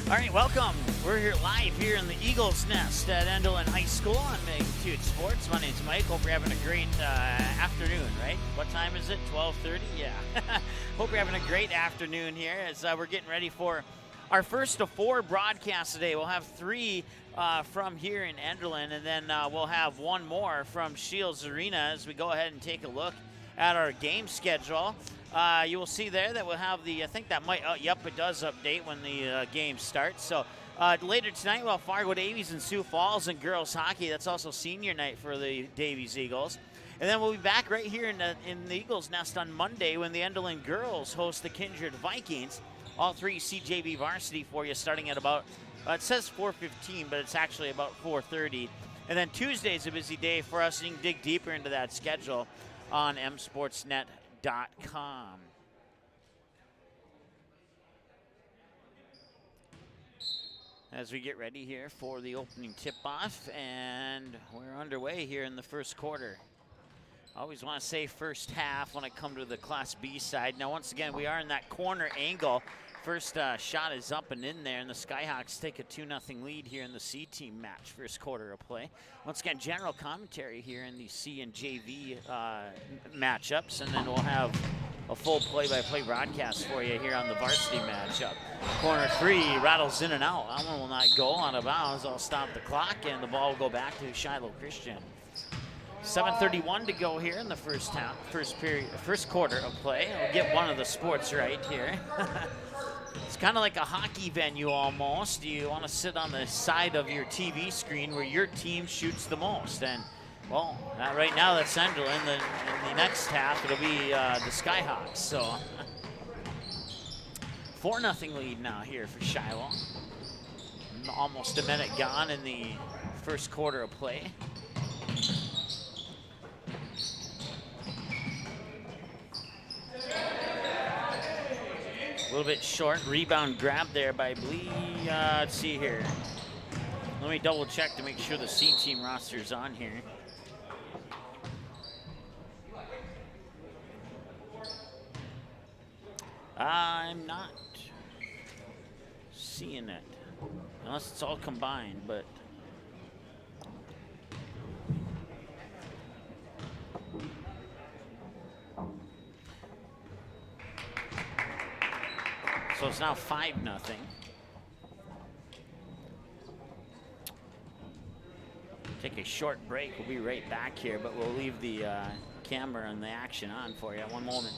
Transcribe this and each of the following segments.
All right, welcome. We're here live here in the Eagles Nest at Enderlin High School on Magnitude Sports. My name's Mike. Hope you're having a great afternoon, right? What time is it? 12:30? Yeah. Hope you're having a great afternoon here as we're getting ready for our first of 4 broadcasts today. We'll have 3 from here in Enderlin, and then we'll have 1 more from Shields Arena as we go ahead and take a look at our game schedule. You will see there that we'll have the, I think that might, yep, it does update when the game starts. So later tonight, we'll have Fargo Davies and Sioux Falls and girls hockey. That's also senior night for the Davies Eagles. And then we'll be back right here in the Eagles Nest on Monday when the Enderlin girls host the Kindred Vikings. All 3 CJV varsity for you starting at about, it says 4:15, but it's actually about 4:30. And then Tuesday's a busy day for us. You can dig deeper into that schedule on msportsnet.com. As we get ready here for the opening tip-off, and we're underway here in the first quarter. I always want to say first half when I come to the Class B side. Now, once again, we are in that corner angle. First shot is up and in there, and the Skyhawks take a 2-0 lead here in the C team match, first quarter of play. Once again, general commentary here in the C and JV matchups, and then we'll have a full play-by-play broadcast for you here on the varsity matchup. Corner 3 rattles in and out. That one will not go out of bounds. I'll stop the clock, and the ball will go back to Shiloh Christian. 7:31 to go here in the first quarter of play. We'll get one of the sports right here. It's kind of like a hockey venue almost. You want to sit on the side of your TV screen where your team shoots the most. And, well, right now that's Enderlin. In the next half, it'll be the Skyhawks. So, 4-0 lead now here for Shiloh. Almost a minute gone in the first quarter of play. A little bit short rebound grab there by Blee. Let's see here. Let me double check to make sure the C team roster's on here. I'm not seeing it, unless it's all combined, but. So it's now 5-0. Take a short break. We'll be right back here, but we'll leave the camera and the action on for you. One moment.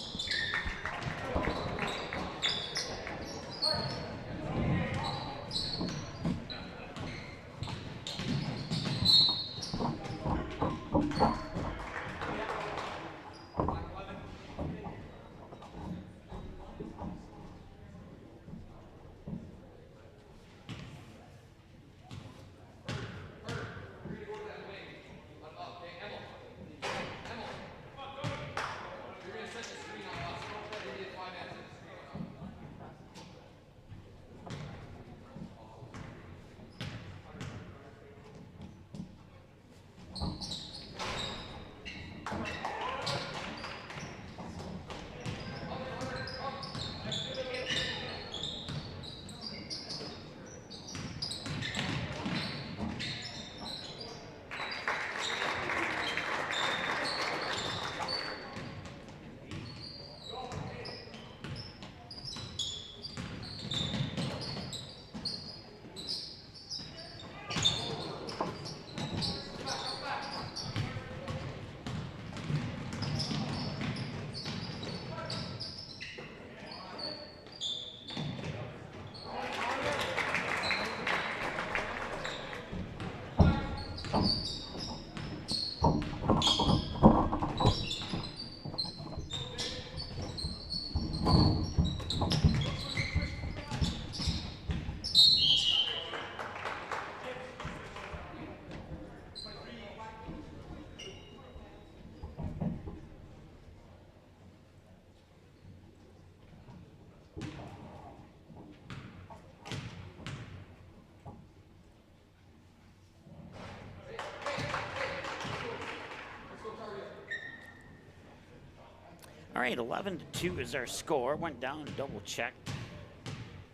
All right, 11-2 is our score. Went down and double checked.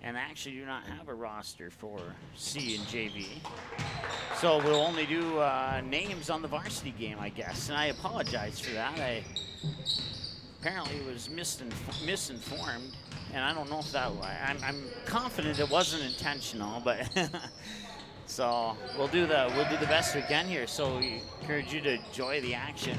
and actually do not have a roster for C and JV. So we'll only do names on the varsity game, I guess, and I apologize for that. I apparently was misinformed, and I don't know if that, I'm confident it wasn't intentional, but so we'll do the best we can here. So we encourage you to enjoy the action.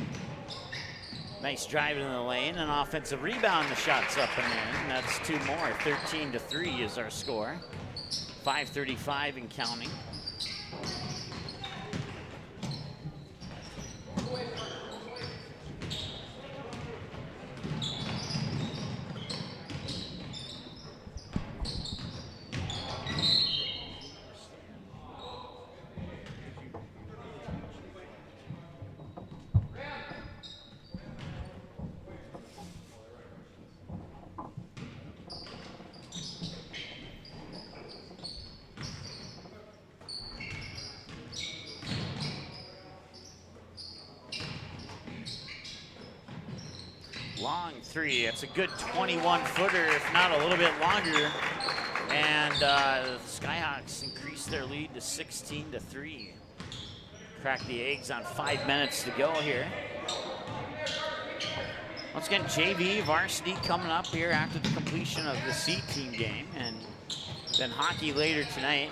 Nice drive in the lane, an offensive rebound, the shot's up and in. That's 2 more, 13-3 is our score. 5:35 and counting. Long three, it's a good 21-footer, if not a little bit longer. And the Skyhawks increase their lead to 16-3. Crack the eggs on 5 minutes to go here. Once again, JV varsity coming up here after the completion of the C team game, and then hockey later tonight.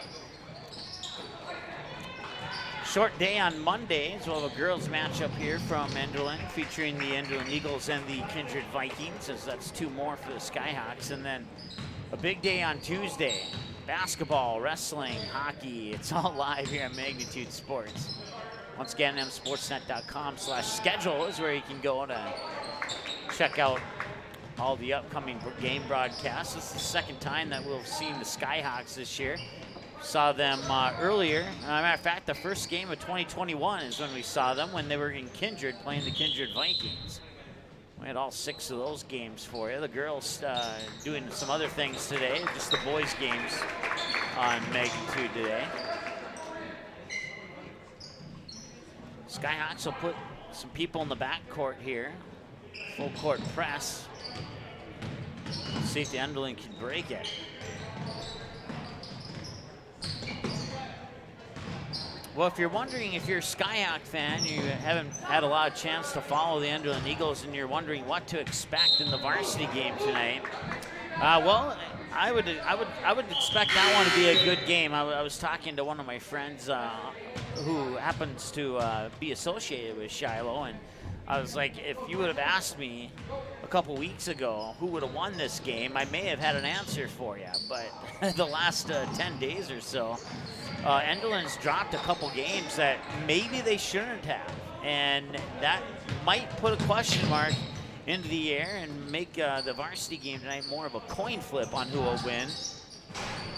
Short day on Mondays. We'll have a girls matchup here from Enderlin featuring the Enderlin Eagles and the Kindred Vikings, as that's 2 more for the Skyhawks. And then a big day on Tuesday. Basketball, wrestling, hockey. It's all live here at Magnitude Sports. Once again, msportsnet.com/schedule is where you can go to check out all the upcoming game broadcasts. This is the second time that we've seen the Skyhawks this year. Saw them earlier. As a matter of fact, the first game of 2021 is when we saw them, when they were in Kindred playing the Kindred Vikings. We had all 6 of those games for you. The girls doing some other things today, just the boys' games on Magnitude today. Skyhawks will put some people in the backcourt here. Full court press. See if the Enderlin can break it. Well, if you're wondering, if you're a Skyhawk fan, you haven't had a lot of chance to follow the Enderlin Eagles, and you're wondering what to expect in the varsity game tonight, well, I would expect that one to be a good game. I was talking to one of my friends who happens to be associated with Shiloh, and I was like, if you would have asked me a couple weeks ago who would have won this game, I may have had an answer for you. But the last 10 days or so, Enderlin's dropped a couple games that maybe they shouldn't have. And that might put a question mark into the air and make the varsity game tonight more of a coin flip on who will win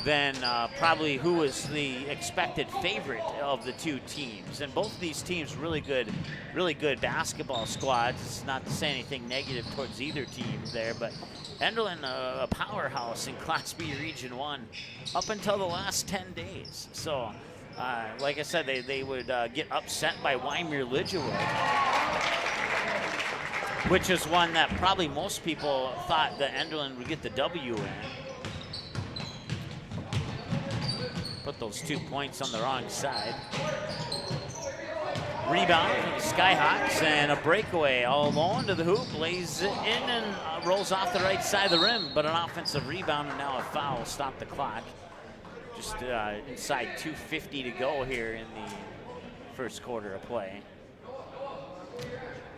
than probably who is the expected favorite of the 2 teams. And both of these teams really good basketball squads. It's not to say anything negative towards either team there, but Enderlin, a powerhouse in Class B Region 1 up until the last 10 days. So, like I said, they would get upset by Wyoming-Lidgewood, which is one that probably most people thought that Enderlin would get the W in. Put those 2 points on the wrong side. Rebound from the Skyhawks, and a breakaway all alone to the hoop, lays it in and rolls off the right side of the rim, but an offensive rebound and now a foul. Stop the clock. Just inside 2:50 to go here in the first quarter of play.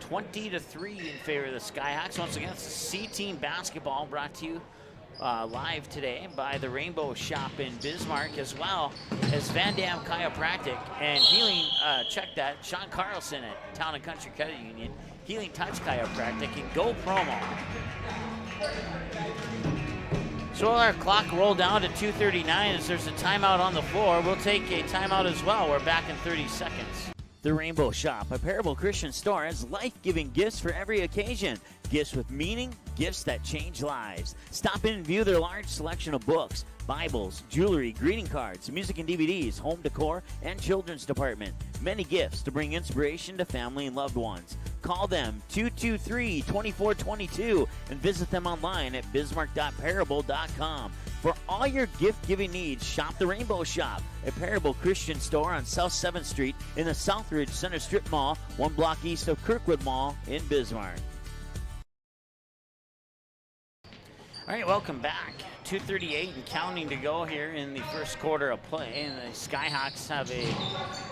20-3 in favor of the Skyhawks. Once again, it's the C team basketball brought to you live today by the Rainbow Shop in Bismarck, as well as Van Dam Chiropractic and Healing, check that, Sean Carlson at Town and Country Credit Union, Healing Touch Chiropractic, and Go Promo. So our clock rolled down to 2:39 as there's a timeout on the floor. We'll take a timeout as well. We're back in 30 seconds. The Rainbow Shop, a Parable Christian store, has life-giving gifts for every occasion. Gifts with meaning, gifts that change lives. Stop in and view their large selection of books, Bibles, jewelry, greeting cards, music and DVDs, home decor, and children's department. Many gifts to bring inspiration to family and loved ones. Call them 223-2422 and visit them online at bismarck.parable.com. For all your gift-giving needs, shop the Rainbow Shop, a Parable Christian store on South 7th Street in the Southridge Center Strip Mall, 1 block east of Kirkwood Mall in Bismarck. All right, welcome back. 2:38 and counting to go here in the first quarter of play, and the Skyhawks have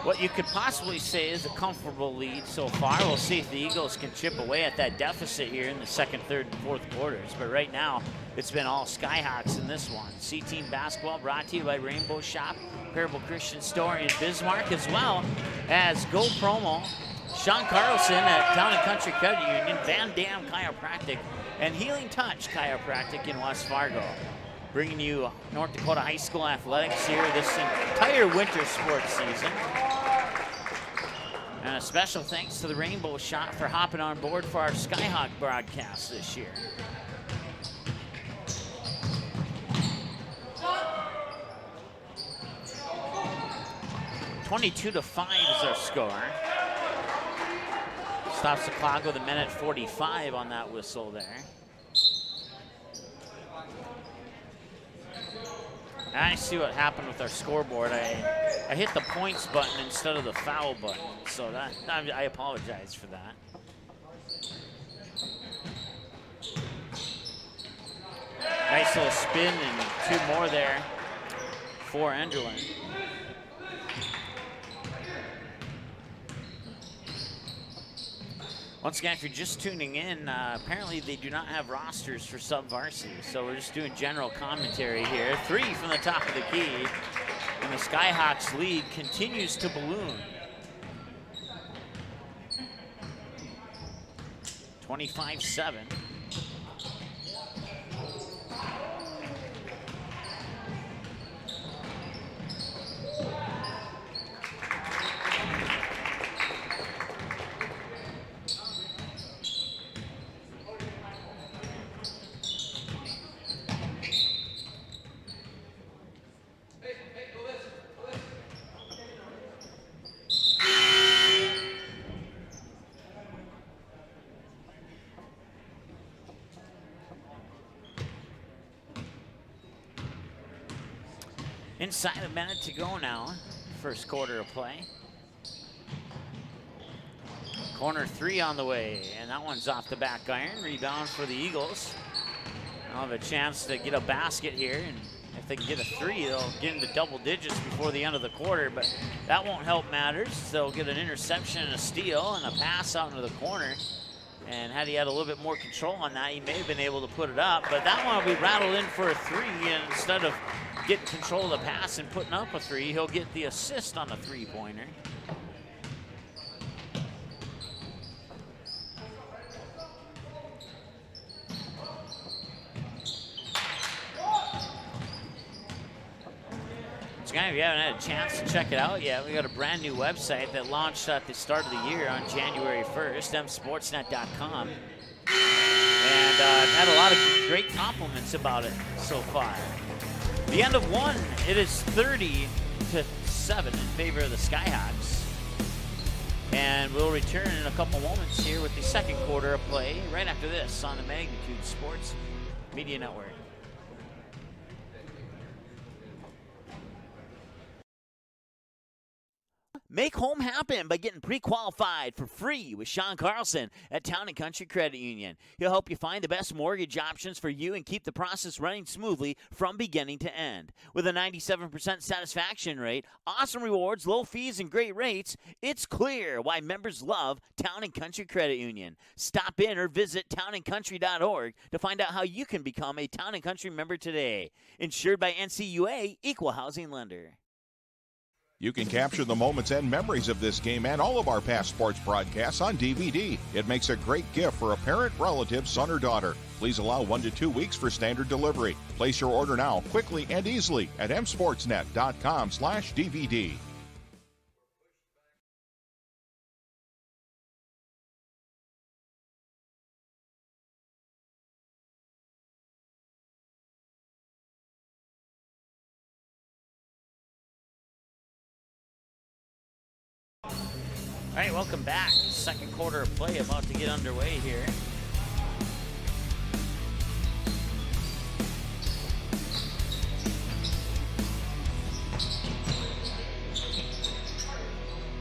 what you could possibly say is a comfortable lead so far. We'll see if the Eagles can chip away at that deficit here in the second, third, and fourth quarters. But right now, it's been all Skyhawks in this one. C-Team basketball brought to you by Rainbow Shop, Parable Christian Store in Bismarck, as well as Go Promo, Sean Carlson at Town and Country Credit Union, Van Dam Chiropractic, and Healing Touch Chiropractic in West Fargo. Bringing you North Dakota High School athletics here this entire winter sports season. And a special thanks to the Rainbow Shop for hopping on board for our Skyhawk broadcast this year. (22-5) is our score. Stops the clock with 1:45 on that whistle there. I see what happened with our scoreboard. I hit the points button instead of the foul button, so I apologize for that. Nice little spin and 2 more there for Enderlin. Once again, if you're just tuning in, apparently they do not have rosters for sub-varsity, so we're just doing general commentary here. 3 from the top of the key, and the Skyhawks lead continues to balloon. 25-7. Inside a minute to go now, first quarter of play. Corner 3 on the way, and that one's off the back iron. Rebound for the Eagles. They'll have a chance to get a basket here, and if they can get a 3, they'll get into double digits before the end of the quarter, but that won't help matters. They'll get an interception and a steal and a pass out into the corner. And had he had a little bit more control on that, he may have been able to put it up, but that one will be rattled in for a 3, and instead of getting control of the pass and putting up a 3, he'll get the assist on the 3-pointer. So guys, if you haven't had a chance to check it out yet, we got a brand new website that launched at the start of the year on January 1st, msportsnet.com. And I've had a lot of great compliments about it so far. The end of 1, it is 30-7 in favor of the Skyhawks. And we'll return in a couple moments here with the second quarter of play right after this on the Magnitude Sports Media Network. Make home happen by getting pre-qualified for free with Sean Carlson at Town and Country Credit Union. He'll help you find the best mortgage options for you and keep the process running smoothly from beginning to end. With a 97% satisfaction rate, awesome rewards, low fees, and great rates, it's clear why members love Town and Country Credit Union. Stop in or visit townandcountry.org to find out how you can become a Town and Country member today. Insured by NCUA, Equal Housing Lender. You can capture the moments and memories of this game and all of our past sports broadcasts on DVD. It makes a great gift for a parent, relative, son, or daughter. Please allow 1 to 2 weeks for standard delivery. Place your order now, quickly and easily at msportsnet.com/DVD. All right, welcome back. Second quarter of play about to get underway here.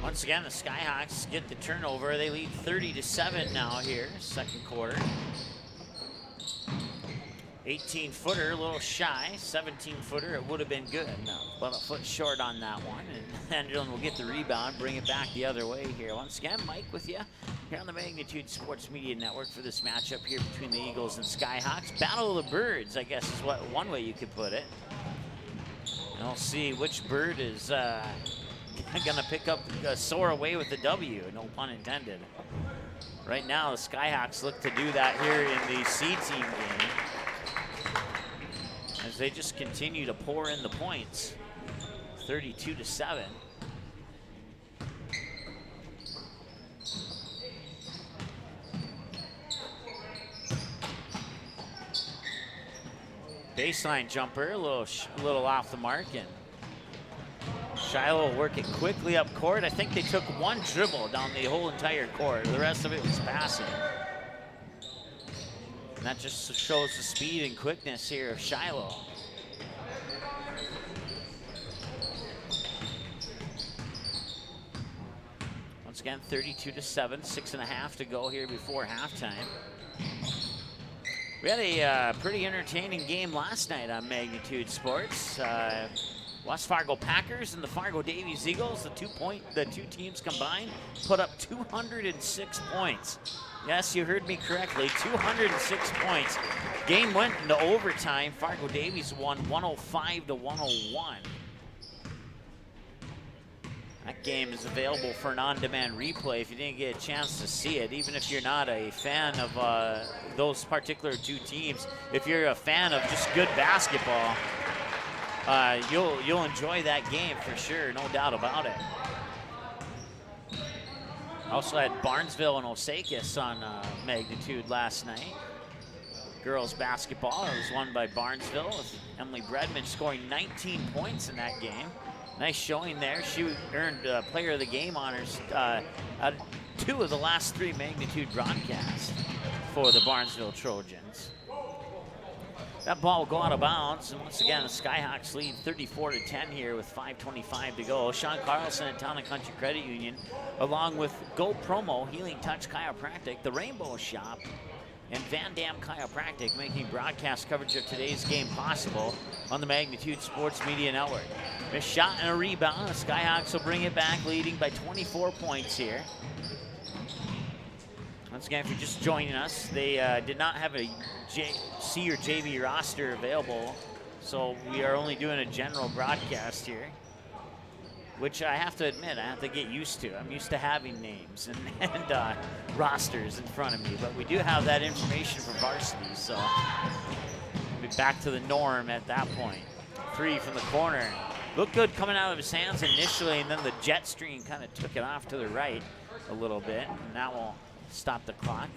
Once again, the Skyhawks get the turnover. They lead 30-7 now here, second quarter. 18-footer, a little shy. 17-footer, it would have been good. No, but a foot short on that one. And Enderlin will get the rebound, bring it back the other way here. Once again, Mike with you here on the Magnitude Sports Media Network for this matchup here between the Eagles and Skyhawks. Battle of the Birds, I guess is what one way you could put it. And we'll see which bird is gonna pick up, soar away with the W, no pun intended. Right now, the Skyhawks look to do that here in the C-team game, as they just continue to pour in the points. 32-7. Baseline jumper, a little off the mark, and Shiloh will work it quickly up court. I think they took one dribble down the whole entire court. The rest of it was passing. And that just shows the speed and quickness here of Shiloh. Once again, 32-7, 6.5 to go here before halftime. We had a pretty entertaining game last night on Magnitude Sports. West Fargo Packers and the Fargo Davies Eagles, the two teams combined, put up 206 points. Yes, you heard me correctly, 206 points. Game went into overtime. Fargo Davies won 105-101. That game is available for an on-demand replay if you didn't get a chance to see it. Even if you're not a fan of those particular two teams, if you're a fan of just good basketball, you'll enjoy that game for sure, no doubt about it. Also had Barnesville and Osakis on Magnitude last night. Girls basketball, it was won by Barnesville with Emily Bredman scoring 19 points in that game. Nice showing there. She earned Player of the Game honors at 2 of the last 3 Magnitude broadcasts for the Barnesville Trojans. That ball will go out of bounds, and once again, the Skyhawks lead 34-10 here with 5:25 to go. Sean Carlson at Town and Country Credit Union, along with Go Promo, Healing Touch Chiropractic, The Rainbow Shop, and Van Dam Chiropractic, making broadcast coverage of today's game possible on the Magnitude Sports Media Network. A shot and a rebound. The Skyhawks will bring it back, leading by 24 points here. Once again, if you're just joining us, they did not have a C or JV roster available, so we are only doing a general broadcast here, which I have to admit, I have to get used to. I'm used to having names and rosters in front of me, but we do have that information for varsity, so we'll be back to the norm at that point. 3 from the corner. Looked good coming out of his hands initially, and then the jet stream kind of took it off to the right a little bit, and that will stop the clock.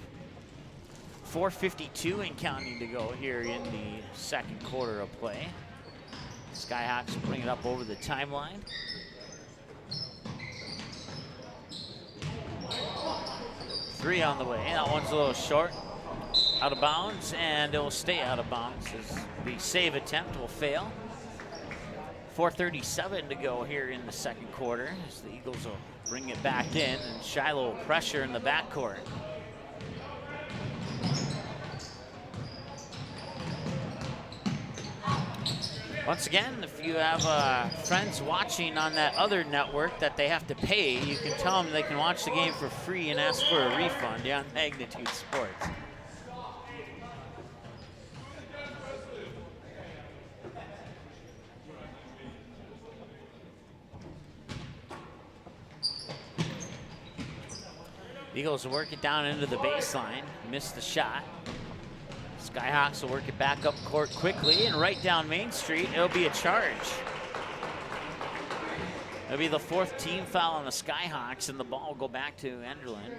4:52 and counting to go here in the second quarter of play. Skyhawks will bring it up over the timeline. Three on the way. That one's a little short, out of bounds, and it will stay out of bounds as the save attempt will fail. 4:37 to go here in the second quarter as the Eagles will bring it back in, and Shiloh will pressure in the backcourt. Once again, if you have friends watching on that other network that they have to pay, you can tell them they can watch the game for free and ask for a refund on Magnitude Sports. Eagles will work it down into the baseline, missed the shot. Skyhawks will work it back up court quickly, and right down Main Street, it'll be a charge. It'll be the 4th team foul on the Skyhawks, and the ball will go back to Enderlin.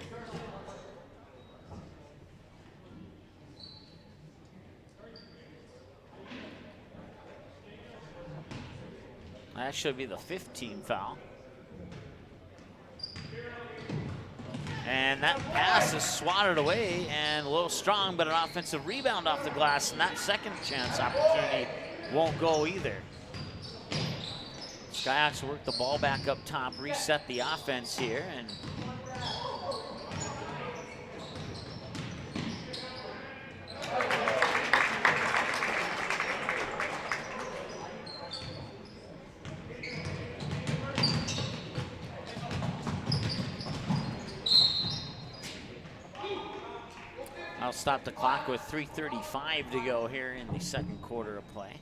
That should be the 5th team foul. And that pass is swatted away and a little strong, but an offensive rebound off the glass, and that second chance opportunity won't go either. Skyhawks work the ball back up top, reset the offense here, and I'll stop the clock with 3:35 to go here in the second quarter of play.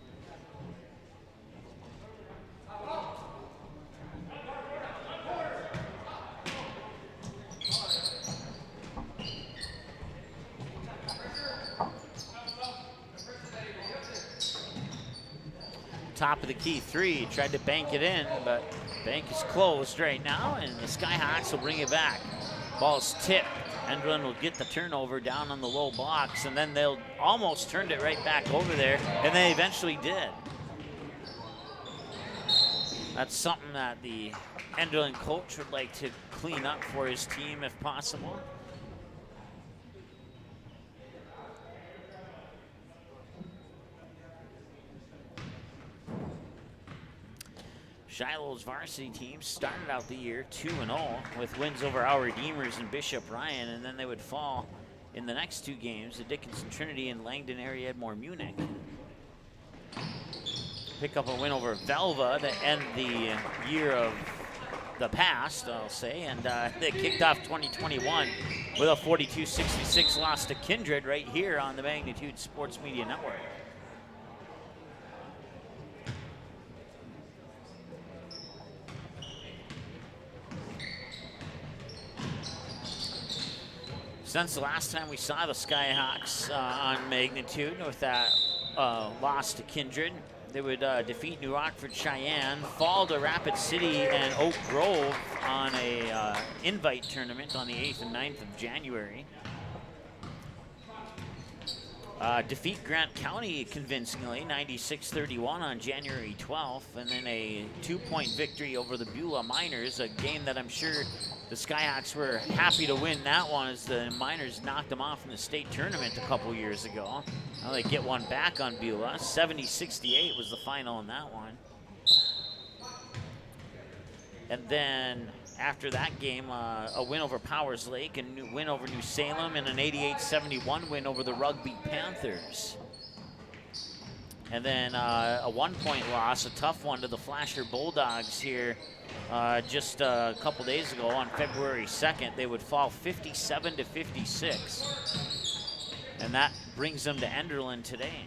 Top of the key three, tried to bank it in, but bank is closed right now, and the Skyhawks will bring it back. Ball's tipped. Enderlin will get the turnover down on the low blocks, and then they'll almost turned it right back over there, and they eventually did. That's something that the Enderlin coach would like to clean up for his team if possible. Shiloh's varsity team started out the year 2-0 with wins over our Redeemers and Bishop Ryan, and then they would fall in the next two games to Dickinson Trinity and Langdon area Edmore Munich. Pick up a win over Velva to end the year of the past, I'll say, and they kicked off 2021 with a 42-66 loss to Kindred right here on the Magnitude Sports Media Network. Since the last time we saw the Skyhawks on Magnitude with that loss to Kindred, they would defeat New Rockford Cheyenne, fall to Rapid City and Oak Grove on a invite tournament on the 8th and 9th of January. Defeat Grant County convincingly, 96-31 on January 12th, and then a 2-point victory over the Beulah Miners, a game that I'm sure the Skyhawks were happy to win that one as the Miners knocked them off in the state tournament a couple years ago. Now they get one back on Beulah. 70-68 was the final in that one. And then after that game, a win over Powers Lake, a win over New Salem, and an 88-71 win over the Rugby Panthers. And then a 1-point loss, a tough one to the Flasher Bulldogs here just a couple days ago on February 2nd. They would fall 57-56. And that brings them to Enderlin today.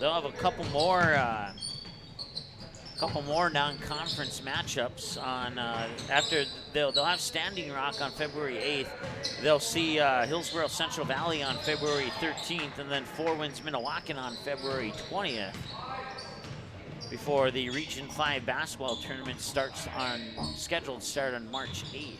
They'll have a couple more non-conference matchups on after they'll have Standing Rock on February 8th. They'll see Hillsborough Central Valley on February 13th, and then Four Winds Minnewacan on February 20th. Before the Region 5 basketball tournament scheduled to start on March 8th.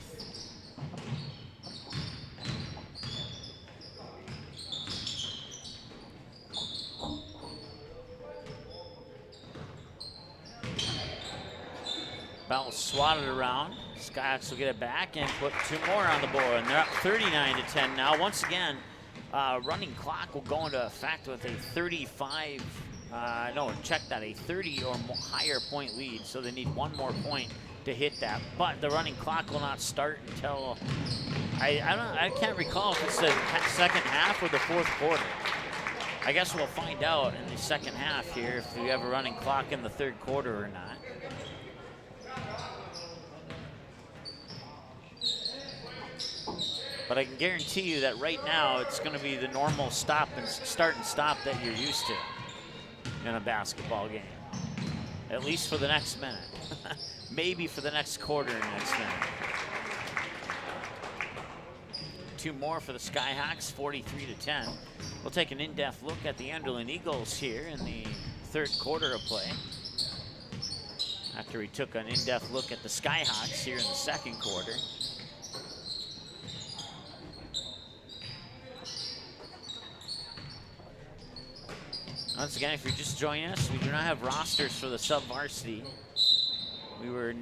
Ball swatted around. Skyhawks will get it back and put two more on the board, and they're up 39-10 now. Once again, running clock will go into effect with a 30 or higher point lead, so they need one more point to hit that. But the running clock will not start until, I can't recall if it's the second half or the fourth quarter. I guess we'll find out in the second half here if we have a running clock in the third quarter or not. But I can guarantee you that right now it's going to be the normal start and stop that you're used to in a basketball game. At least for the next minute. Maybe for the next quarter and next minute. Two more for the Skyhawks, 43-10. We'll take an in-depth look at the Enderlin Eagles here in the third quarter of play. After we took an in-depth look at the Skyhawks here in the second quarter. Once again, if you're just joining us, we do not have rosters for the sub-varsity. We were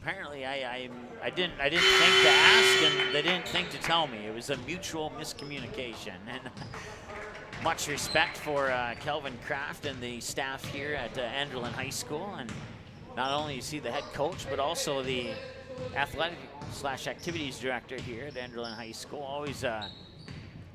apparently I didn't think to ask, and they didn't think to tell me. It was a mutual miscommunication. And much respect for Kelvin Kraft and the staff here at Enderlin High School, and not only you see the head coach, but also the athletic/activities director here at Enderlin High School. Always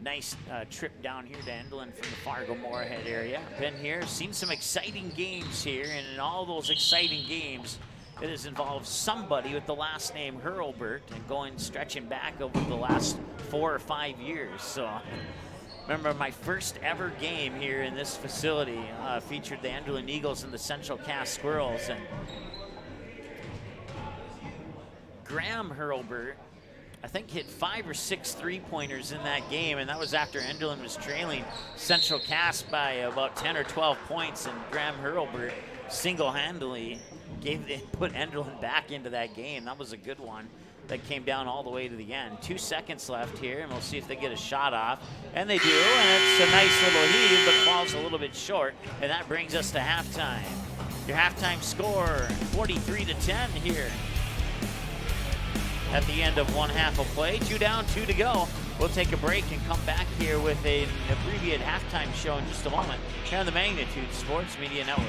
nice trip down here to Enderlin from the Fargo-Moorhead area. Been here, seen some exciting games here, and in all those exciting games, it has involved somebody with the last name Hurlbert, and stretching back over the last 4 or 5 years. So, remember my first ever game here in this facility featured the Enderlin Eagles and the Central Cass Squirrels, and Graham Hurlbert, I think, hit 5 or 6 three-pointers in that game, and that was after Enderlin was trailing Central Cass by about 10 or 12 points, and Graham Hurlbert single-handedly put Enderlin back into that game. That was a good one that came down all the way to the end. 2 seconds left here, and we'll see if they get a shot off. And they do, and it's a nice little heave, but falls a little bit short, and that brings us to halftime. Your halftime score, 43-10 here at the end of one half of play. 2 down, 2 to go. We'll take a break and come back here with an abbreviated halftime show in just a moment here on the Magnitude Sports Media Network.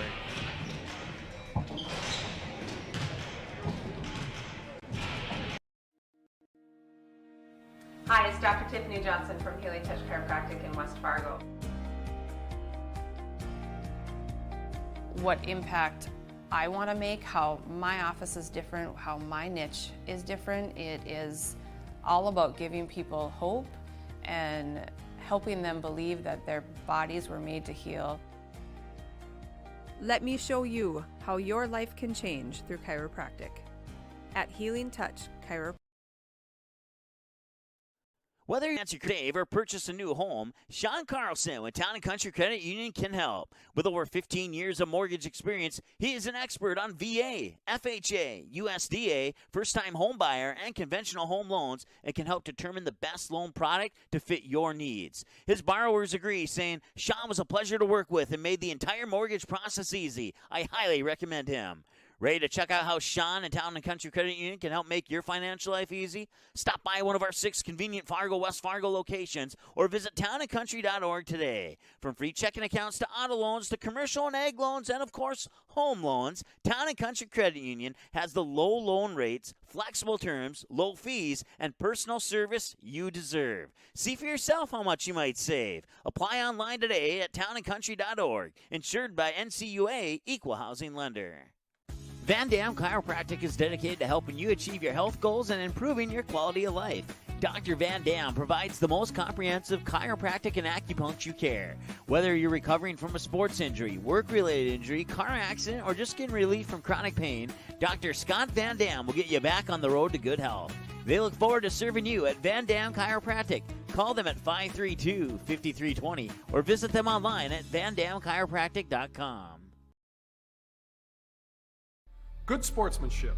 Hi, it's Dr. Tiffany Johnson from Healing Touch Chiropractic in West Fargo. What impact I want to make, how my office is different, how my niche is different. It is all about giving people hope and helping them believe that their bodies were made to heal. Let me show you how your life can change through chiropractic at Healing Touch Chiropractic. Whether you answer Dave or purchase a new home, Sean Carlson with Town & Country Credit Union can help. With over 15 years of mortgage experience, he is an expert on VA, FHA, USDA, first-time home buyer, and conventional home loans, and can help determine the best loan product to fit your needs. His borrowers agree, saying, Sean was a pleasure to work with and made the entire mortgage process easy. I highly recommend him. Ready to check out how Sean and Town & Country Credit Union can help make your financial life easy? Stop by one of our 6 convenient Fargo, West Fargo locations or visit townandcountry.org today. From free checking accounts to auto loans to commercial and ag loans and, of course, home loans, Town & Country Credit Union has the low loan rates, flexible terms, low fees, and personal service you deserve. See for yourself how much you might save. Apply online today at townandcountry.org. Insured by NCUA, Equal Housing Lender. Van Dam Chiropractic is dedicated to helping you achieve your health goals and improving your quality of life. Dr. Van Dam provides the most comprehensive chiropractic and acupuncture care. Whether you're recovering from a sports injury, work-related injury, car accident, or just getting relief from chronic pain, Dr. Scott Van Dam will get you back on the road to good health. They look forward to serving you at Van Dam Chiropractic. Call them at 532-5320 or visit them online at vandamchiropractic.com. Good sportsmanship.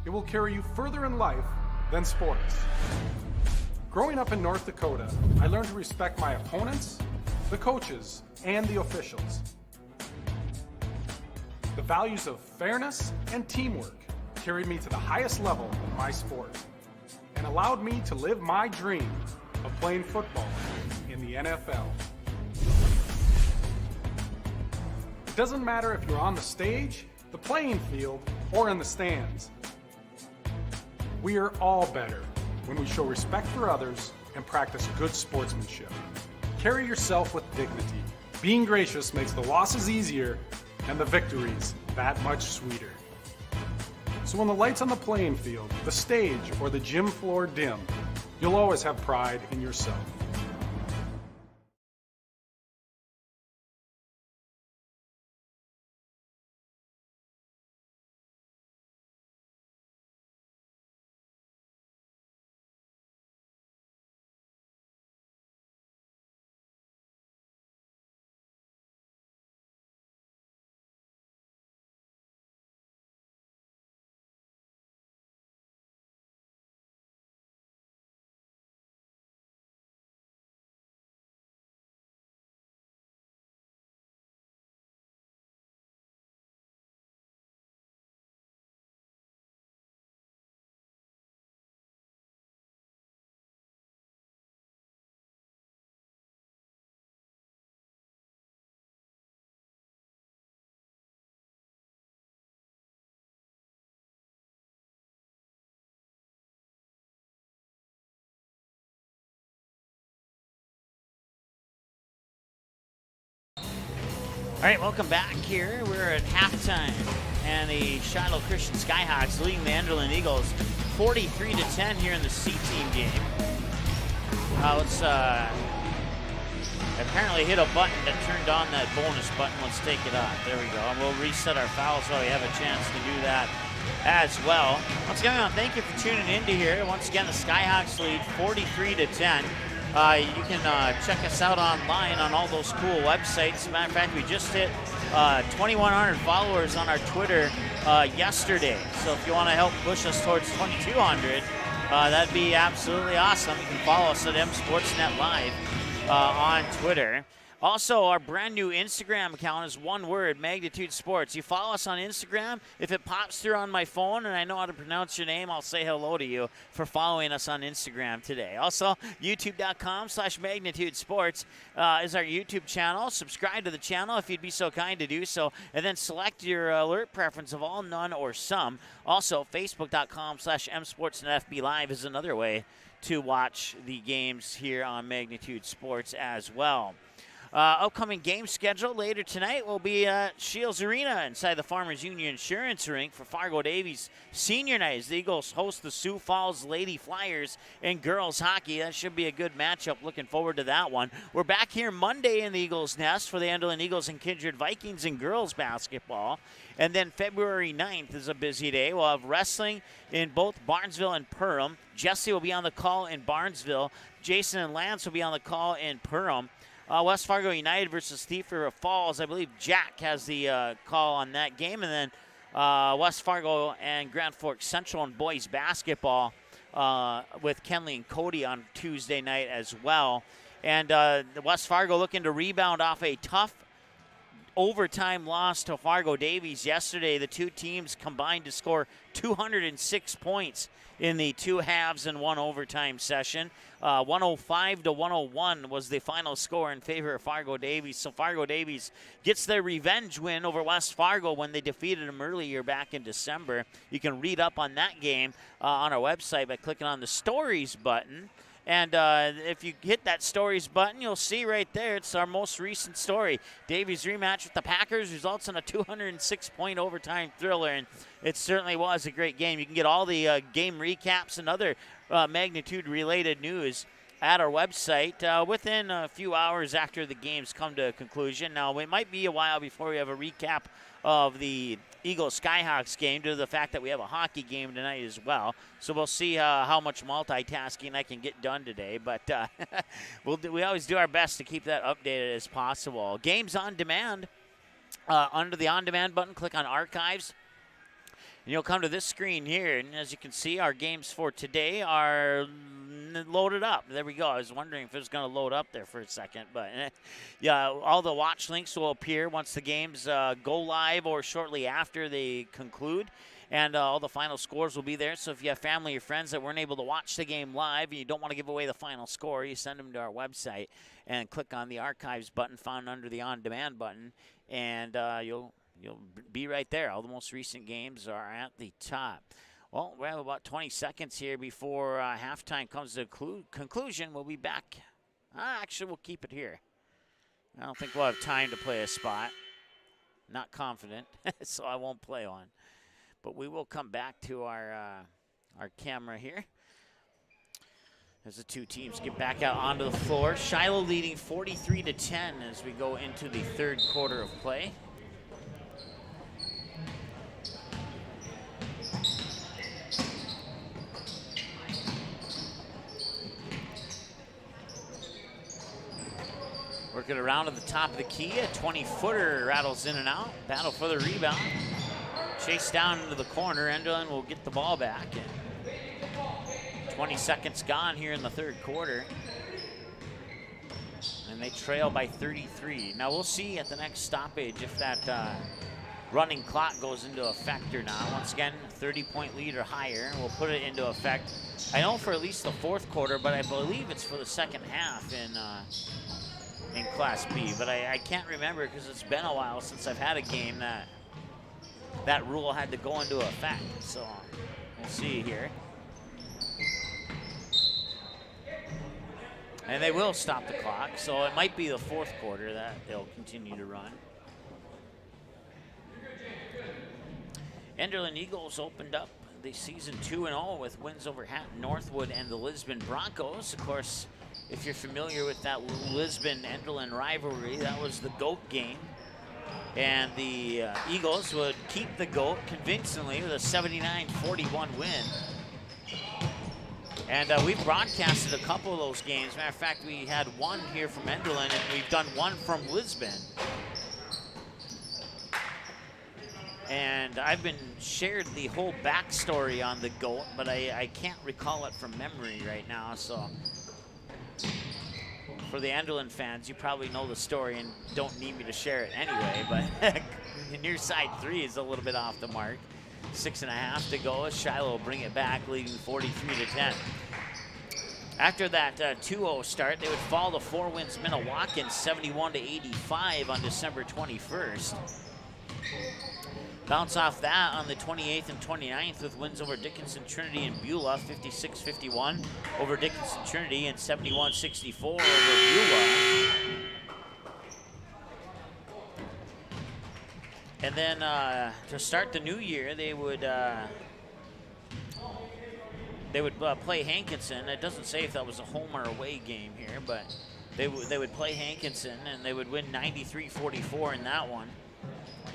It will carry you further in life than sports. Growing up in North Dakota, I learned to respect my opponents, the coaches, and the officials. The values of fairness and teamwork carried me to the highest level in my sport and allowed me to live my dream of playing football in the NFL. It doesn't matter if you're on the stage, the playing field, or in the stands. We are all better when we show respect for others and practice good sportsmanship. Carry yourself with dignity. Being gracious makes the losses easier and the victories that much sweeter. So when the lights on the playing field, the stage, or the gym floor dim, you'll always have pride in yourself. All right, welcome back here. We're at halftime, and the Shiloh Christian Skyhawks leading the Enderlin Eagles 43-10 here in the C-team game. Let's apparently hit a button that turned on that bonus button. Let's take it off. There we go. And we'll reset our fouls so we have a chance to do that as well. Once again, thank you for tuning into here. Once again, the Skyhawks lead 43-10. You can check us out online on all those cool websites. As a matter of fact, we just hit 2,100 followers on our Twitter yesterday. So if you want to help push us towards 2,200, that'd be absolutely awesome. You can follow us at MSportsNet Live on Twitter. Also, our brand new Instagram account is one word, Magnitude Sports. You follow us on Instagram. If it pops through on my phone and I know how to pronounce your name, I'll say hello to you for following us on Instagram today. Also, youtube.com/Magnitude Sports is our YouTube channel. Subscribe to the channel if you'd be so kind to do so. And then select your alert preference of all, none, or some. Also, facebook.com/MSportsNetFB Live is another way to watch the games here on Magnitude Sports as well. Upcoming game schedule later tonight will be at Shields Arena inside the Farmers Union Insurance Rink for Fargo Davies Senior Night as the Eagles host the Sioux Falls Lady Flyers in girls hockey. That should be a good matchup. Looking forward to that one. We're back here Monday in the Eagles' Nest for the Enderlin Eagles and Kindred Vikings in girls basketball. And then February 9th is a busy day. We'll have wrestling in both Barnesville and Perham. Jesse will be on the call in Barnesville. Jason and Lance will be on the call in Perham. West Fargo United versus Thief River Falls. I believe Jack has the call on that game. And then West Fargo and Grand Forks Central in boys basketball with Kenley and Cody on Tuesday night as well. And West Fargo looking to rebound off a tough overtime loss to Fargo Davies yesterday. The two teams combined to score 206 points in the two halves and one overtime session. 105-101 was the final score in favor of Fargo Davies. So Fargo Davies gets their revenge win over West Fargo when they defeated them earlier back in December. You can read up on that game on our website by clicking on the Stories button. And if you hit that Stories button, you'll see right there, it's our most recent story. Davies rematch with the Packers results in a 206-point overtime thriller, and it certainly was a great game. You can get all the game recaps and other magnitude-related news at our website within a few hours after the games come to a conclusion. Now, it might be a while before we have a recap of the Eagles Skyhawks game due to the fact that we have a hockey game tonight as well. So we'll see how much multitasking I can get done today. But we always do our best to keep that updated as possible. Games on demand. Under the on demand button, click on archives. And you'll come to this screen here. And as you can see, our games for today are loaded up. There we go. I was wondering if it was going to load up there for a second. But yeah, all the watch links will appear once the games go live or shortly after they conclude. And all the final scores will be there. So if you have family or friends that weren't able to watch the game live and you don't want to give away the final score, you send them to our website and click on the archives button found under the on-demand button. And you'll be right there. All the most recent games are at the top. Well, we have about 20 seconds here before halftime comes to a conclusion. We'll be back. Actually, we'll keep it here. I don't think we'll have time to play a spot. Not confident, so I won't play one. But we will come back to our camera here as the two teams get back out onto the floor. Shiloh leading 43-10 as we go into the third quarter of play. Working around at the top of the key. A 20-footer rattles in and out. Battle for the rebound. Chase down into the corner. Enderlin will get the ball back. And 20 seconds gone here in the third quarter. And they trail by 33. Now we'll see at the next stoppage if that running clock goes into effect or not. Once again, 30-point lead or higher. We'll put it into effect. I know for at least the fourth quarter, but I believe it's for the second half in Class B, but I can't remember because it's been a while since I've had a game that rule had to go into effect. So we'll see here. And they will stop the clock, so it might be the fourth quarter that they'll continue to run. Enderlin Eagles opened up the season 2-0 with wins over Hatton Northwood and the Lisbon Broncos. Of course, if you're familiar with that Lisbon-Enderlin rivalry, that was the GOAT game. And the Eagles would keep the GOAT convincingly with a 79-41 win. And we've broadcasted a couple of those games. Matter of fact, we had one here from Enderlin, and we've done one from Lisbon. And I've been shared the whole backstory on the GOAT, but I can't recall it from memory right now. So for the Enderlin fans, you probably know the story and don't need me to share it anyway, but near side 3 is a little bit off the mark. 6.5 to go. Shiloh will bring it back, leading 43-10. After that 2-0 start, they would fall to 4 wins Minnewacan 71-85 on December 21st. Bounce off that on the 28th and 29th with wins over Dickinson Trinity and Beulah, 56-51 over Dickinson Trinity and 71-64 over Beulah. And then to start the new year, they would play Hankinson. It doesn't say if that was a home or away game here, but they would play Hankinson and they would win 93-44 in that one.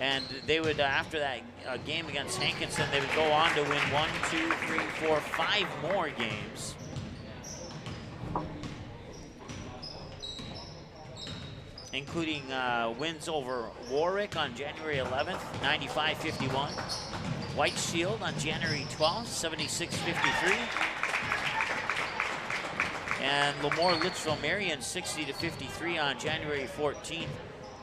And they would, after that game against Hankinson, they would go on to win 1, 2, 3, 4, 5 more games. Including wins over Warwick on January 11th, 95-51. White Shield on January 12th, 76-53. And Lemoore Litchfield Marion 60-53 on January 14th.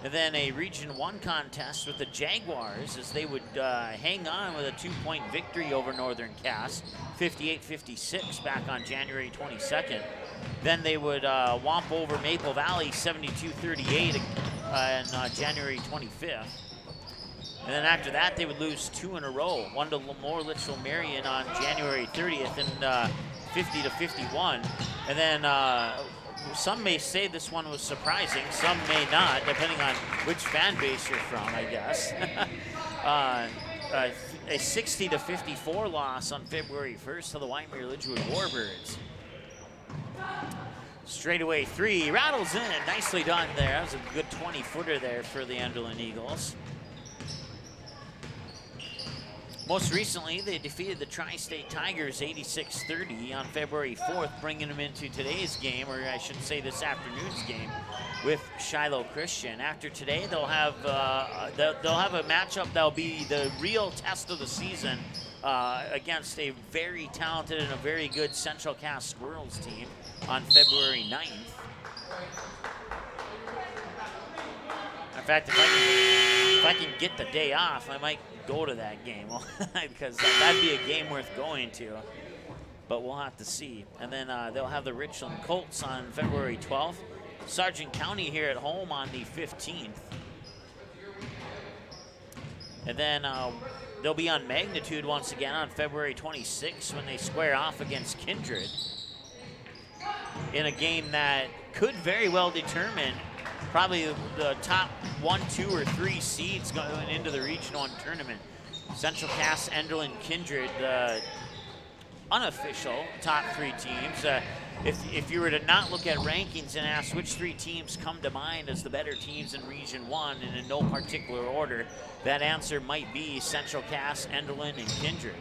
And then a Region 1 contest with the Jaguars as they would hang on with a 2-point victory over Northern Cass, 58-56 back on January 22nd. Then they would whomp over Maple Valley 72-38 on January 25th. And then after that, they would lose 2 in a row, one to Lemoore Litchfield Marion on January 30th and 50-51. And then some may say this one was surprising, some may not, depending on which fan base you're from, I guess. A 60-54 loss on February 1st to the Whitemere Lidgewood Warbirds. Straightaway 3, rattles in, nicely done there. That was a good 20-footer there for the Enderlin Eagles. Most recently, they defeated the Tri-State Tigers 86-30 on February 4th, bringing them into today's game, or I should say this afternoon's game, with Shiloh Christian. After today, they'll have a matchup that'll be the real test of the season against a very talented and a very good Central Cass Squirrels team on February 9th. In fact, if I can get the day off, I might go to that game because that'd be a game worth going to, but we'll have to see. And then they'll have the Richland Colts on February 12th, Sargent County here at home on the 15th, and then they'll be on Magnitude once again on February 26th when they square off against Kindred in a game that could very well determine probably the top 1, 2, or 3 seeds going into the Region 1 tournament. Central Cass, Enderlin, Kindred, unofficial top 3 teams. If you were to not look at rankings and ask which 3 teams come to mind as the better teams in Region 1 and in no particular order, that answer might be Central Cass, Enderlin, and Kindred.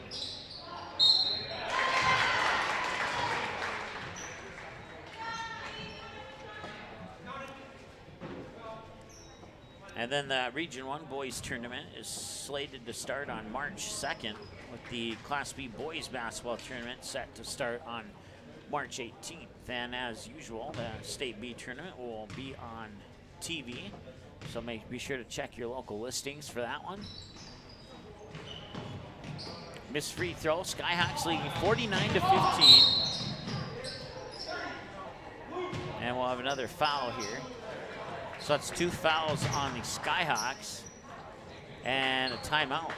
And then the Region 1 Boys Tournament is slated to start on March 2nd with the Class B Boys Basketball Tournament set to start on March 18th. And as usual, the State B Tournament will be on TV, so be sure to check your local listings for that one. Missed free throw, Skyhawks leading 49-15. And we'll have another foul here. So that's 2 fouls on the Skyhawks and a timeout.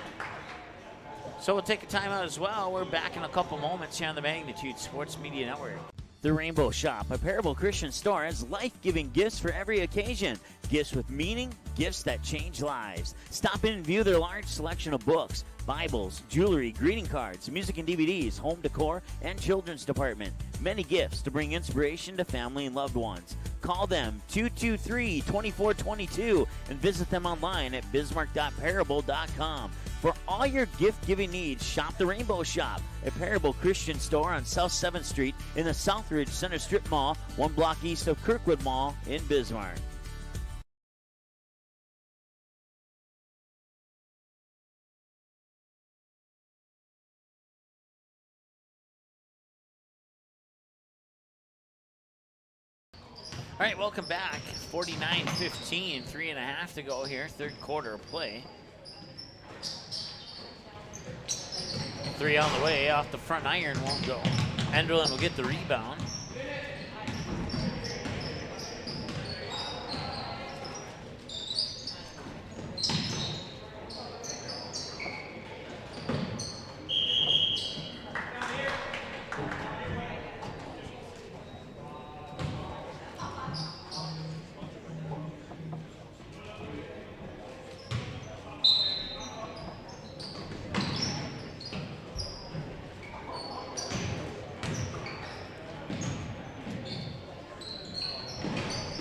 So we'll take a timeout as well. We're back in a couple moments here on the Magnitude Sports Media Network. The Rainbow Shop, a Parable Christian store, has life-giving gifts for every occasion. Gifts with meaning, gifts that change lives. Stop in and view their large selection of books, Bibles, jewelry, greeting cards, music and DVDs, home decor, and children's department. Many gifts to bring inspiration to family and loved ones. Call them 223-2422 and visit them online at bismarck.parable.com. For all your gift-giving needs, shop the Rainbow Shop, a Parable Christian store on South 7th Street in the Southridge Center Strip Mall, 1 block east of Kirkwood Mall in Bismarck. All right, welcome back. 49-15, 3.5 to go here, third quarter of play. 3 on the way, off the front iron, won't go. Enderlin will get the rebound.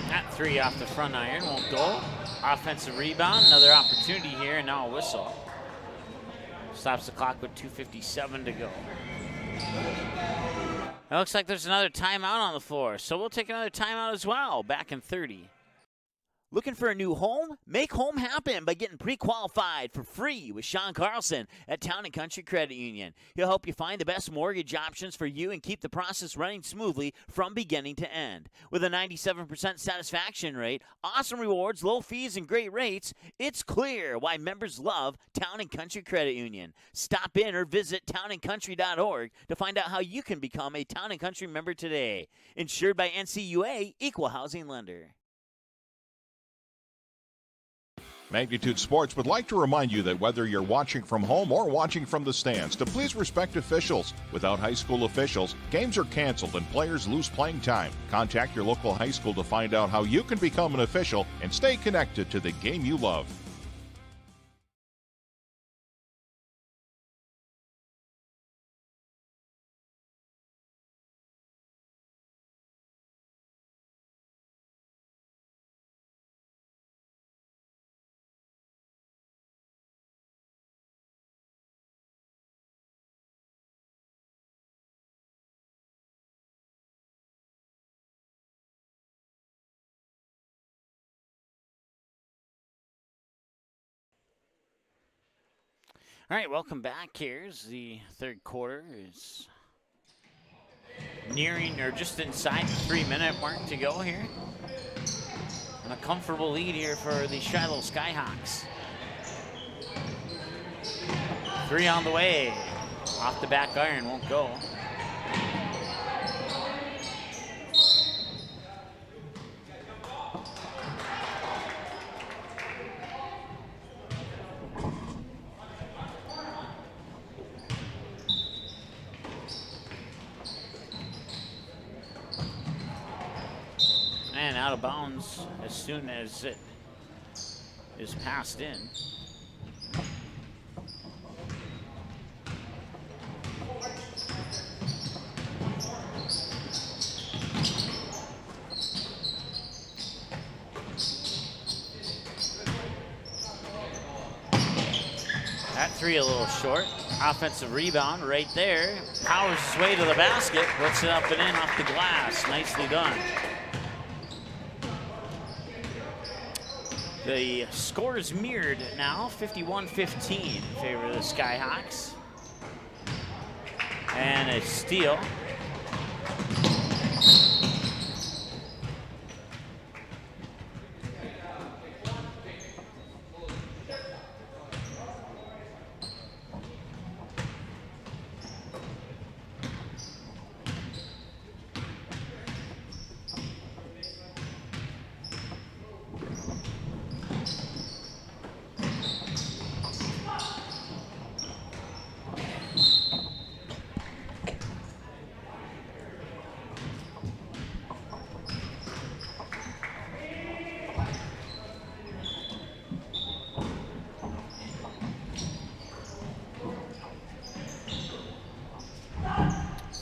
That 3 off the front iron won't go. Offensive rebound, another opportunity here, and now a whistle. Stops the clock with 2:57 to go. It looks like there's another timeout on the floor, so we'll take another timeout as well. Back in 30. Looking for a new home? Make home happen by getting pre-qualified for free with Sean Carlson at Town & Country Credit Union. He'll help you find the best mortgage options for you and keep the process running smoothly from beginning to end. With a 97% satisfaction rate, awesome rewards, low fees, and great rates, it's clear why members love Town & Country Credit Union. Stop in or visit townandcountry.org to find out how you can become a Town & Country member today. Insured by NCUA, Equal Housing Lender. Magnitude Sports would like to remind you that whether you're watching from home or watching from the stands, to please respect officials. Without high school officials, games are canceled and players lose playing time. Contact your local high school to find out how you can become an official and stay connected to the game you love. All right, welcome back. Here's the third quarter is nearing or just inside the 3-minute mark to go here. And a comfortable lead here for the Shiloh Skyhawks. 3 on the way. Off the back iron, won't go. And out of bounds as soon as it is passed in. That 3 a little short. Offensive rebound right there. Powers his way to the basket, puts it up and in off the glass. Nicely done. The score is mirrored now, 51-15 in favor of the Skyhawks. And a steal.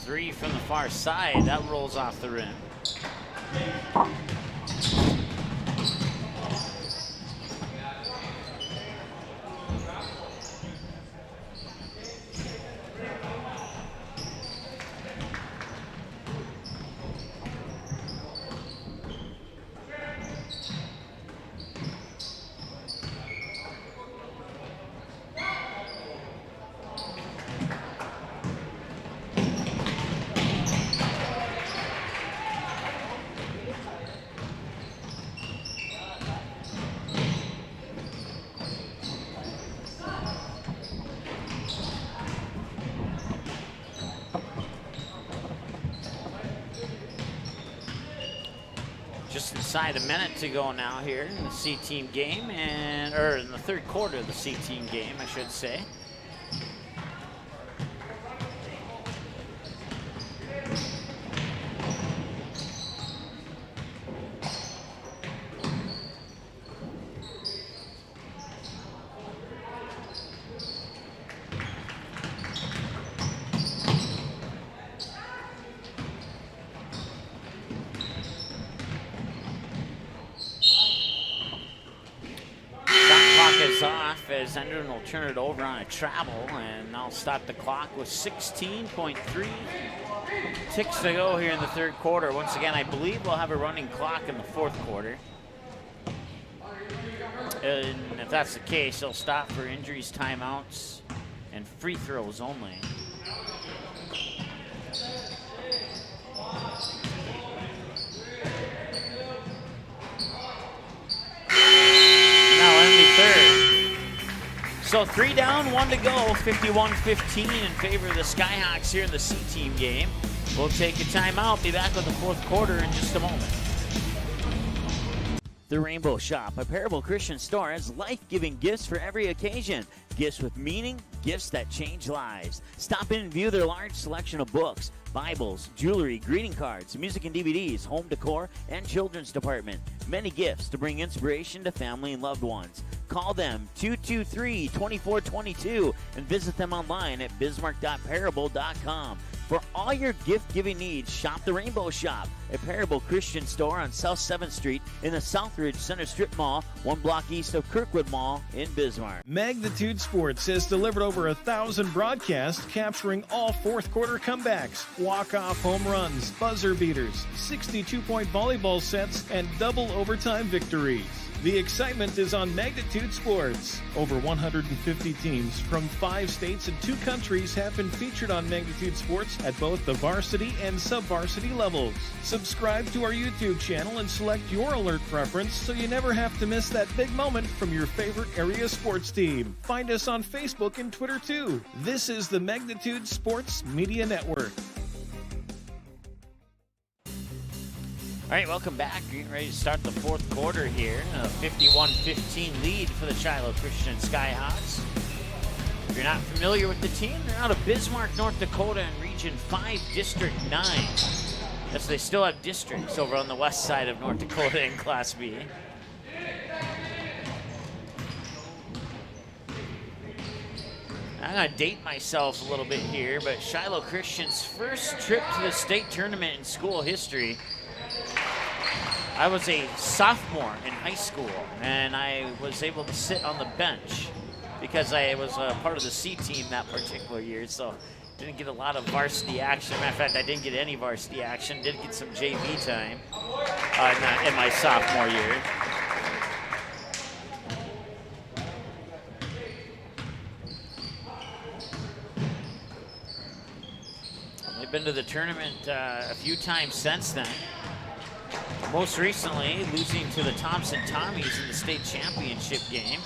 Three from the far side, that rolls off the rim. Just inside a minute to go now here in the C-team game, or in the third quarter of the C-team game, I should say. Off as Enderlin will turn it over on a travel, and I'll stop the clock with 16.3 ticks to go here in the third quarter. Once again, I believe we'll have a running clock in the fourth quarter. And if that's the case, they'll stop for injuries, timeouts, and free throws only. So 3 down, 1 to go, 51-15 in favor of the Skyhawks here in the C-team game. We'll take a timeout, be back with the fourth quarter in just a moment. The Rainbow Shop, a Parable Christian store, has life-giving gifts for every occasion. Gifts with meaning, gifts that change lives. Stop in and view their large selection of books, Bibles, jewelry, greeting cards, music and DVDs, home decor, and children's department. Many gifts to bring inspiration to family and loved ones. Call them 223-2422 and visit them online at bismarck.parable.com. For all your gift-giving needs, shop the Rainbow Shop, a Parable Christian store on South 7th Street in the Southridge Center Strip Mall, 1 block east of Kirkwood Mall in Bismarck. Magnitude Sports has delivered over 1,000 broadcasts capturing all fourth quarter comebacks, walk-off home runs, buzzer beaters, 62-point volleyball sets, and double overtime victories. The excitement is on Magnitude Sports. Over 150 teams from 5 states and 2 countries have been featured on Magnitude Sports at both the varsity and sub-varsity levels. Subscribe to our YouTube channel and select your alert preference so you never have to miss that big moment from your favorite area sports team. Find us on Facebook and Twitter too. This is the Magnitude Sports Media Network. All right, welcome back. Getting ready to start the fourth quarter here. A 51-15 lead for the Shiloh Christian Skyhawks. If you're not familiar with the team, they're out of Bismarck, North Dakota in Region 5, District 9. Yes, they still have districts over on the west side of North Dakota in Class B. I'm going to date myself a little bit here, but Shiloh Christian's first trip to the state tournament in school history. I was a sophomore in high school, and I was able to sit on the bench because I was a part of the C team that particular year, so didn't get a lot of varsity action. Matter of fact, I didn't get any varsity action. Did get some JV time in my sophomore year. They've been to the tournament a few times since then. Most recently, losing to the Thompson Tommies in the state championship game.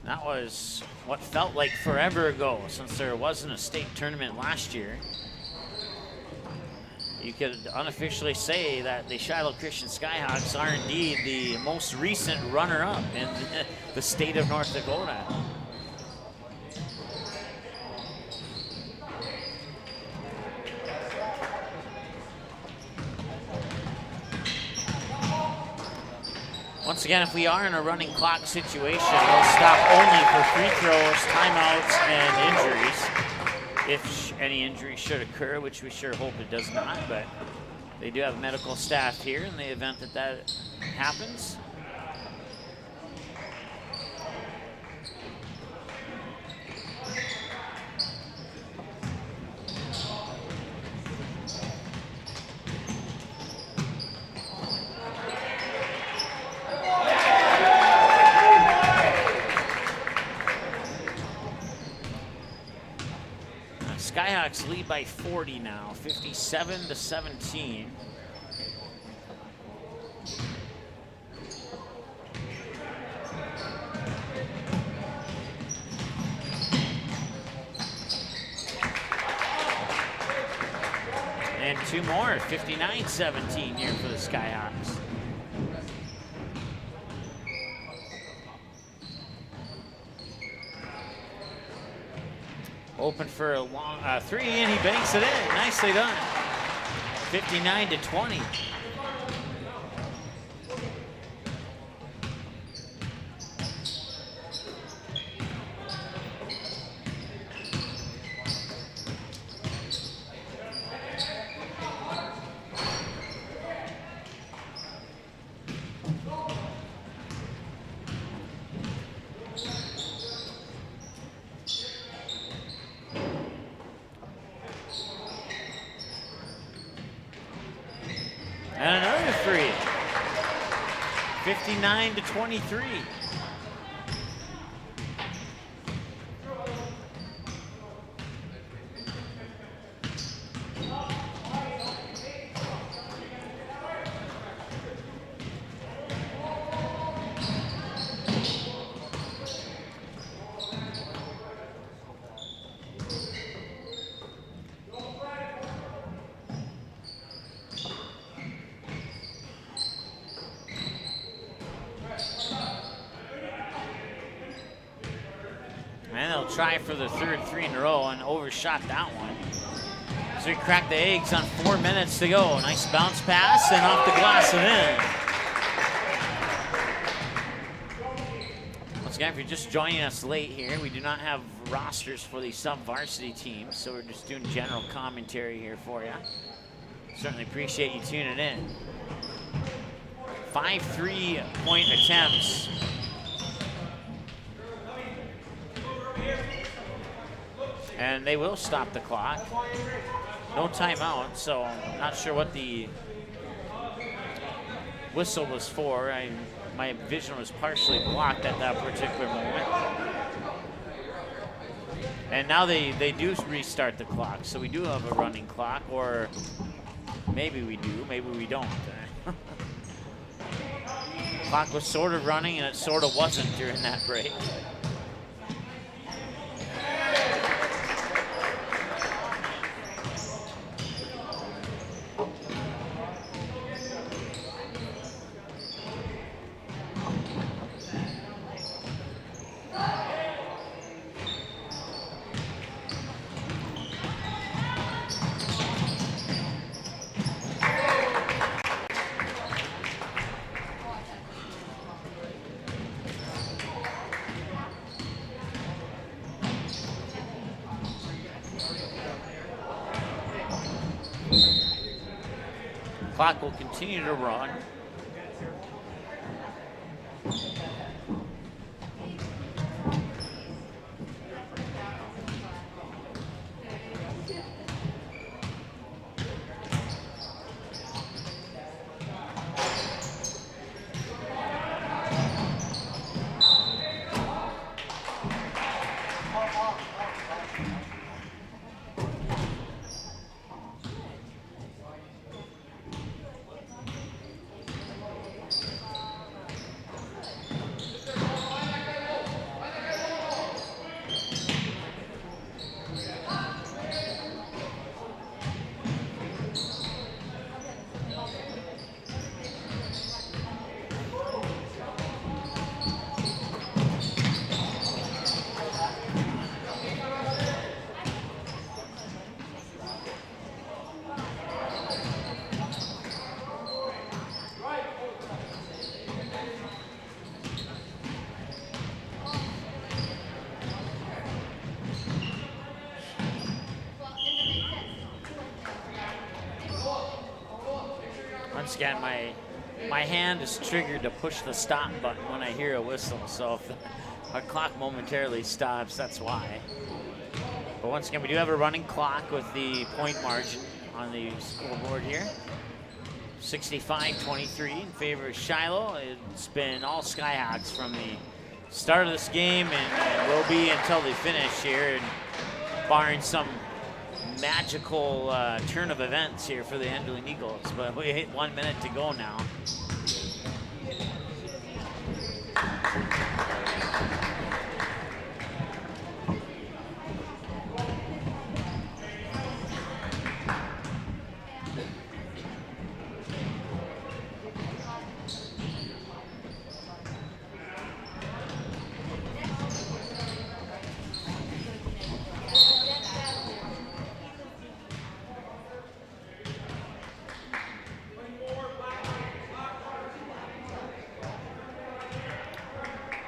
That was what felt like forever ago, since there wasn't a state tournament last year. You could unofficially say that the Shiloh Christian Skyhawks are indeed the most recent runner-up in the state of North Dakota. Once again, if we are in a running clock situation, we'll stop only for free throws, timeouts, and injuries. If any injury should occur, which we sure hope it does not, but they do have medical staff here in the event that that happens. Skyhawks lead by 40 now, 57-17. And two more, 59-17 here for the Skyhawks. Open for a long three, and he banks it in. Nicely done. 59-20. And another three. 59-23. And they'll try for the third three in a row and overshot that one. So he cracked the eggs on 4 minutes to go. Nice bounce pass and off the glass and in. Once again, if you're just joining us late here, we do not have rosters for the sub-varsity teams, so we're just doing general commentary here for you. Certainly appreciate you tuning in. 5 3-point attempts. And they will stop the clock. No timeout, so I'm not sure what the whistle was for. My vision was partially blocked at that particular moment. And now they do restart the clock, so we do have a running clock, or maybe we do, maybe we don't. Clock was sort of running and it sort of wasn't during that break. Clock will continue to run. once again, my hand is triggered to push the stop button when I hear a whistle. So if our clock momentarily stops, that's why. But once again, we do have a running clock with the point margin on the scoreboard here. 65-23 in favor of Shiloh. It's been all Skyhawks from the start of this game and will be until they finish here, and barring some magical turn of events here for the Enderlin Eagles. But we hit 1 minute to go now.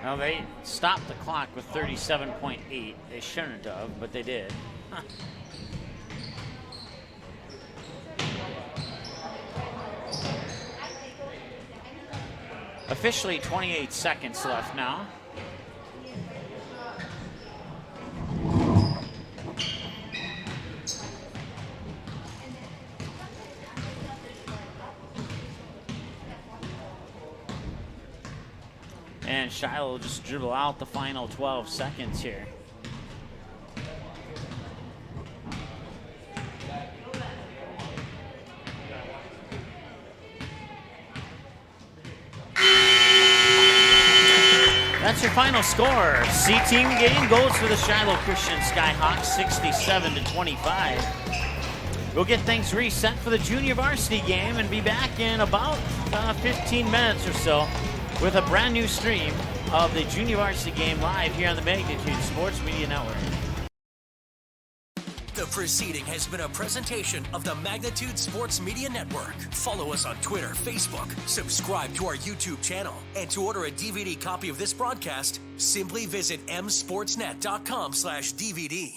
Well, they stopped the clock with 37.8. They shouldn't have, but they did. Huh. Officially 28 seconds left now. And Shiloh will just dribble out the final 12 seconds here. That's your final score. C-team game goes for the Shiloh Christian Skyhawks, 67-25. We'll get things reset for the junior varsity game and be back in about 15 minutes or so with a brand new stream of the junior varsity game live here on the Magnitude Sports Media Network. The proceeding has been a presentation of the Magnitude Sports Media Network. Follow us on Twitter, Facebook, subscribe to our YouTube channel, and to order a DVD copy of this broadcast, simply visit msportsnet.com/DVD.